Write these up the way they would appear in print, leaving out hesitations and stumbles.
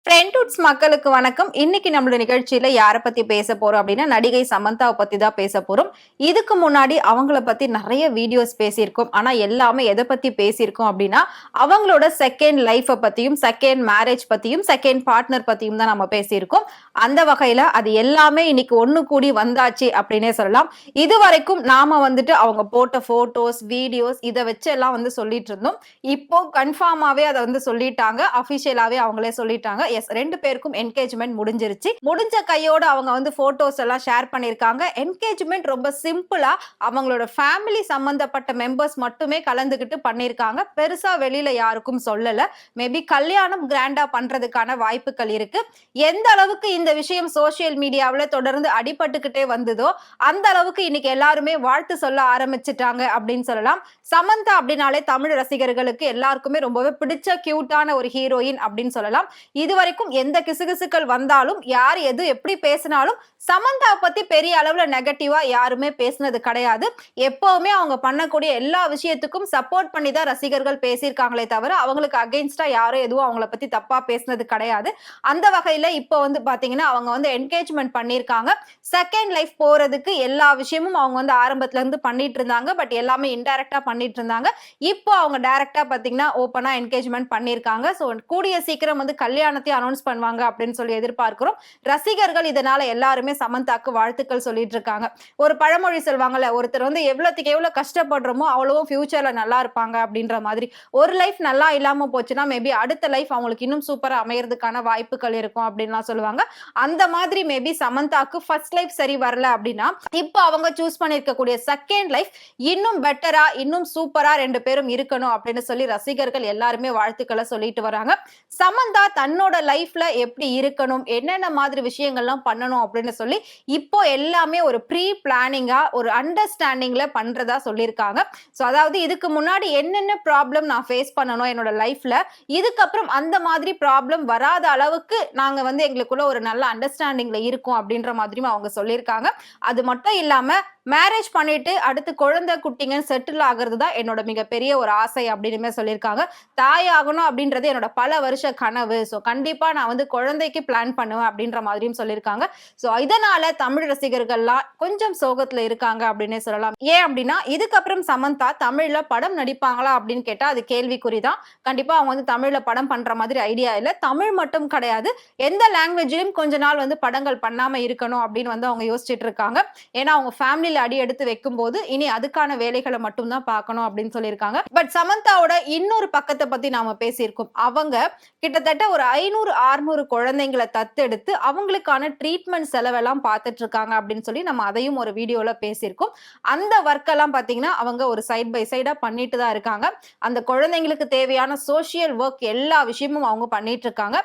ஃப்ரெண்ட்ஹுட்ஸ் மக்களுக்கு வணக்கம். இன்னைக்கு நம்மளோட நிகழ்ச்சியில யார பத்தி பேச போறோம் அப்படின்னா, நடிகை சமந்தாவ பத்தி தான் பேச போறோம். இதுக்கு முன்னாடி அவங்கள பத்தி நெறைய வீடியோஸ் பேசியிருக்கோம். ஆனா எல்லாமே எத பத்தி பேசியிருக்கோம் அப்படின்னா, அவங்களோட செகண்ட் லைஃப்ப பத்தியும், செகண்ட் மேரேஜ் பத்தியும், செகண்ட் பார்ட்னர் பத்தியும் தான் நம்ம பேசியிருக்கோம். அந்த வகையில அது எல்லாமே இன்னைக்கு ஒண்ணு கூடி வந்தாச்சு அப்படின்னே சொல்லலாம். இதுவரைக்கும் நாம வந்துட்டு அவங்க போட்ட போட்டோஸ், வீடியோஸ் இத வச்சு எல்லாம் வந்து சொல்லிட்டு இருந்தோம். இப்போ கன்ஃபார்மாவே அத வந்து சொல்லிட்டாங்க. அபிஷியலாவே அவங்களே சொல்லிட்டாங்க. எஸ் 2 பேருக்கும் என்கேஜ்மென்ட் முடிஞ்சிருச்சு. முடிஞ்ச கையோட அவங்க வந்து போட்டோஸ் எல்லாம் ஷேர் பண்ணிருக்காங்க. என்கேஜ்மென்ட் ரொம்ப சிம்பிளா அவங்களோட ஃபேமிலி சம்பந்தப்பட்ட மெம்பர்ஸ் மட்டுமே கலந்துகிட்டு பண்ணிருக்காங்க. பெருசா வெளியில யாருக்கும் சொல்லல. மேபி கல்யாணம் கிராண்டா பண்றதுக்கான வாய்ப்புகள் இருக்கு. எந்த அளவுக்கு இந்த விஷயம் சோசியல் மீடியாவுல தொடர்ந்து அடிபட்டுக்கிட்டே வந்ததோ அந்த அளவுக்கு இன்னைக்கு எல்லாருமே வாழ்த்து சொல்ல ஆரம்பிச்சிட்டாங்க அப்படின்னு சொல்லலாம். சமந்தா அப்படின்னாலே தமிழ் ரசிகர்களுக்கு எல்லாருக்குமே ரொம்பவே பிடிச்ச கியூட்டான ஒரு ஹீரோயின் அப்படின்னு சொல்லலாம். இதுவரைக்கும் எந்த கிசுகிசுக்கள் வந்தாலும் யார் எது எப்படி பேசினாலும் சமந்தா பத்தி பெரிய அளவுல நெகட்டிவா யாருமே பேசினது கிடையாது. எப்பவுமே அவங்க பண்ணக்கூடிய எல்லா விஷயத்துக்கும் சப்போர்ட் பண்ணி தான் ரசிகர்கள் பேசியிருக்காங்களே தவிர அவங்களுக்கு அகைன்ஸ்டா யாரும் எதுவும் அவங்கள பத்தி தப்பா பேசினது கிடையாது. அந்த வகையில இப்போ வந்து பாத்தீங்கன்னா அவங்க வந்து என்கேஜ்மெண்ட் பண்ணிருக்காங்க. செகண்ட் லைஃப் போறதுக்கு எல்லா விஷயமும் அவங்க வந்து ஆரம்பத்துல இருந்து பண்ணிட்டு இருந்தாங்க. பட் எல்லாமே இன்டைரக்டா பண்ணிட்டு இருந்தாங்க. இப்போ அவங்க டைரக்டா பாத்தீங்கன்னா ஓப்பனா என்கேஜ்மெண்ட் பண்ணிருக்காங்க. சோ கூடிய சீக்கிரம் வந்து கல்யாணத்தை அனௌன்ஸ் பண்ணுவாங்க அப்படின்னு சொல்லி எதிர்பார்க்கிறோம். ரசிகர்கள் இதனால எல்லாருமே சமந்தாக்கு வாழ்த்துக்கள் சொல்லிட்டு இருக்காங்க. ஒரு பழமொழி சொல்வாங்கல்ல, ஒருத்தர் வந்து எவ்வளவுக்கு எவ்வளவு கஷ்டப்படுறோமோ அவ்வளவும் ஃபியூச்சர்ல நல்லா இருப்பாங்க அப்படின்ற மாதிரி. ஒரு லைஃப் நல்லா இல்லாம போச்சுன்னா மேபி அடுத்த லைஃப் அவங்களுக்கு இன்னும் சூப்பரா அமையறதுக்கான வாய்ப்புகள் இருக்கும் அப்படின்லாம் சொல்லுவாங்க. அந்த மாதிரி மேபி சமந்தாக்கு ஃபர்ஸ்ட் லைஃப் சரி வரல அப்படின்னா இப்போ அவங்க சூஸ் பண்ணிருக்கக்கூடிய செகண்ட் லைஃப் இன்னும் பெட்டரா இன்னும் சூப்பரா 2 பேரும் இருக்கணும் அப்படின்னு சொல்லி ரசிகர்கள் எல்லாருமே வாழ்த்துக்களை சொல்லிட்டு வராங்க. சமந்தா தன்னோட லைஃப்ல எப்படி இருக்கணும், என்னென்ன மாதிரி விஷயங்கள்லாம் பண்ணணும் அப்படின்னு சொல்லி இப்போ எல்லாமே ஒரு ப்ரீ பிளானிங்கா ஒரு அண்டர்ஸ்டாண்டிங்ல பண்றதா சொல்லியிருக்காங்க. சோ அதாவது இதுக்கு முன்னாடி என்னென்ன ப்ராப்ளம் நான் ஃபேஸ் பண்ணணும் என்னோட லைஃப்ல, இதுக்கப்புறம் அந்த மாதிரி ப்ராப்ளம் வராத அளவுக்கு நாங்க வந்து எங்களுக்குள்ள ஒரு நல்ல அண்டர்ஸ்டாண்டிங்ல இருக்கோம் அப்படின்ற மாதிரியும் அவங்க சொல்லியிருக்காங்க. அது மட்டும் இல்லாம மேரேஜ் பண்ணிட்டு அடுத்து குழந்தை குட்டிங்க செட்டில் ஆகிறது தான் என்னோட மிகப்பெரிய ஒரு ஆசை அப்படின்னு சொல்லியிருக்காங்க. தாய் ஆகணும் அப்படின்றது என்னோட பல வருஷ கனவு. சோ கண்டிப்பா நான் வந்து குழந்தைக்கு பிளான் பண்ணுவேன் அப்படின்ற மாதிரியும் சொல்லியிருக்காங்க. சோ இதனால தமிழ் ரசிகர்கள்லாம் கொஞ்சம் சோகத்துல இருக்காங்க அப்படின்னே சொல்லலாம். ஏன் அப்படின்னா இதுக்கப்புறம் சமந்தா தமிழ்ல படம் நடிப்பாங்களா அப்படின்னு கேட்டா அது கேள்விக்குறிதான். கண்டிப்பா அவங்க வந்து தமிழ்ல படம் பண்ற மாதிரி ஐடியா இல்ல. தமிழ் மட்டும் கிடையாது, எந்த லாங்குவேஜ்லயும் கொஞ்ச நாள் வந்து படங்கள் பண்ணாம இருக்கணும் அப்படின்னு வந்து அவங்க யோசிச்சுட்டு இருக்காங்க. ஏன்னா அவங்க ஃபேமிலியில அடி எடுத்து வைக்கும் போது இனி அதுக்கான வேலைகளை மட்டும் தான் பார்க்கணும் அப்படின்னு சொல்லியிருக்காங்க. பட் சமந்தாவோட இன்னொரு பக்கத்தை பத்தி நாம பேசியிருக்கோம். அவங்க கிட்டத்தட்ட ஒரு 500-600 குழந்தைங்களை தத்தெடுத்து அவங்களுக்கான ட்ரீட்மெண்ட் செலவெல்லாம் பார்த்துட்டு இருக்காங்க அப்படின்னு சொல்லி நம்ம அதையும் ஒரு வீடியோல பேசியிருக்கோம். அந்த ஒர்க் எல்லாம் பாத்தீங்கன்னா அவங்க ஒரு சைட் பை சைடா பண்ணிட்டு தான் இருக்காங்க. அந்த குழந்தைங்களுக்கு தேவையான சோசியல் ஒர்க் எல்லா விஷயமும் அவங்க பண்ணிட்டு இருக்காங்க.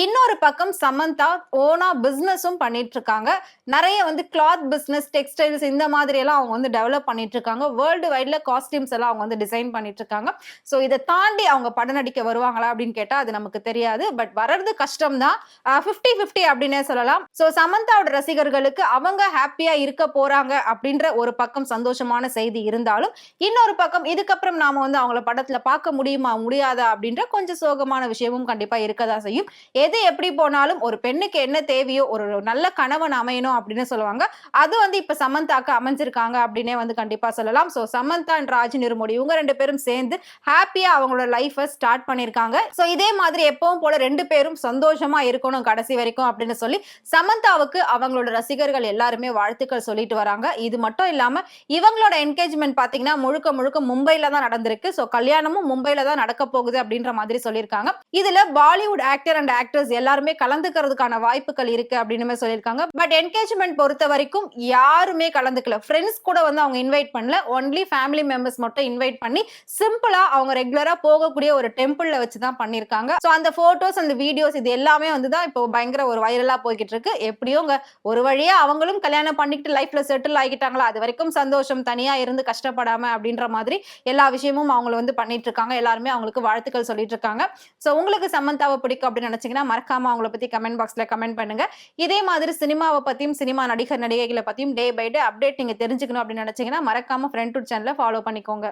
இன்னொரு பக்கம் சமந்தா ஓனா பிசினஸும் பண்ணிட்டு இருக்காங்க. நிறைய வந்து கிளாத் பிசினஸ், டெக்ஸ்டைல்ஸ் இந்த மாதிரி எல்லாம் அவங்க வந்து டெவலப் பண்ணிட்டு இருக்காங்க. வேர்ல்டு வைட்ல காஸ்டியூம்ஸ் எல்லாம் அவங்க வந்து டிசைன் பண்ணிட்டு இருக்காங்க. சோ இதை தாண்டி அவங்க படம் நடிக்க வருவாங்களா அப்படின்னு கேட்டா அது நமக்கு தெரியாது. பட் வர்றது கஷ்டம் தான். 50-50 அப்படின்னே சொல்லலாம். சோ சமந்தாவோட ரசிகர்களுக்கு அவங்க ஹாப்பியா இருக்க போறாங்க அப்படின்ற ஒரு பக்கம் சந்தோஷமான செய்தி இருந்தாலும், இன்னொரு பக்கம் இதுக்கப்புறம் நாம வந்து அவங்கள படத்துல பார்க்க முடியுமா முடியாதா அப்படின்ற கொஞ்சம் சோகமான விஷயமும் கண்டிப்பா இருக்கதா செய்யும். எது எப்படி போனாலும் ஒரு பெண்ணுக்கு என்ன தேவையோ ஒரு நல்ல கணவன் அமையணும் அப்படின்னு சொல்லுவாங்க. அது வந்து இப்ப சமந்தாக்கு அமைஞ்சிருக்காங்க அப்படின்னே வந்து கண்டிப்பா சொல்லலாம். சோ சமந்தா அண்ட் ராஜ் நிருமுடி இவங்க 2 பேரும் சேர்ந்து ஹாப்பியா அவங்களோட லைஃப ஸ்டார்ட் பண்ணிருக்காங்க. சோ இதே மாதிரி எப்பவும் போல 2 பேரும் சந்தோஷமா இருக்கணும் கடைசி வரைக்கும் அப்படின்னு சொல்லி சமந்தாவுக்கு அவங்களோட ரசிகர்கள் எல்லாருமே வாழ்த்துக்கள் சொல்லிட்டு வராங்க. இது மட்டும் இல்லாம இவங்களோட என்கேஜ்மெண்ட் பாத்தீங்கன்னா முழுக்க முழுக்க மும்பைல தான் நடந்திருக்கு. சோ கல்யாணமும் மும்பைல தான் நடக்க போகுது அப்படின்ற மாதிரி சொல்லியிருக்காங்க. இதுல பாலிவுட் ஆக்டர் அண்ட் ஆக்டர்ஸ் எல்லாருமே கலந்துக்கிறதுக்கான வாய்ப்புகள் இருக்கு அப்படின்னு சொல்லியிருக்காங்க. பட் என்கேஜ்மெண்ட் பொறுத்த வரைக்கும் யாருமே கலந்துக்கல. ஃப்ரெண்ட்ஸ் கூட வந்து அவங்க இன்வைட் பண்ணல. ஒன்லி ஃபேமிலி மெம்பர்ஸ் மட்டும் இன்வைட் பண்ணி சிம்பிளா அவங்க ரெகுலரா போகக்கூடிய ஒரு டெம்பிள்ல வச்சு தான் பண்ணிருக்காங்க. சோ அந்த போட்டோஸ் அந்த வீடியோஸ் இது எல்லாமே வந்து தான் இப்போ பயங்கர ஒரு வைரலா போய்கிட்டு இருக்கு. எப்படியோங்க ஒரு வழியா அவங்களும் கல்யாணம் பண்ணிக்கிட்டு லைஃப்ல செட்டில் ஆகிட்டாங்களா, அது வரைக்கும் சந்தோஷம், தனியா இருந்து கஷ்டப்படாம அப்படின்ற மாதிரி எல்லா விஷயமும் அவங்க வந்து பண்ணிட்டு இருக்காங்க. எல்லாருமே அவங்களுக்கு வாழ்த்துக்கள் சொல்லிட்டு இருக்காங்க. சோ உங்களுக்கு சமந்தாவை பிடிக்கும் அப்படின்னு நினைச்சீங்கன்னா மறக்காம அவங்கள பத்தி கமெண்ட் பாக்ஸ்ல கமெண்ட் பண்ணுங்க. இதே மாதிரி சினிமாவை பத்தியும் சினிமா நடிகர் நடிகைகளை பத்தியும் டே பை டே அப்டேட் நீங்க தெரிஞ்சுக்கணும் அப்படின்னு நினைச்சீங்கன்னா மறக்காம ஃப்ரெண்ட்ஹுட் சேனலை ஃபாலோ பண்ணிக்கோங்க.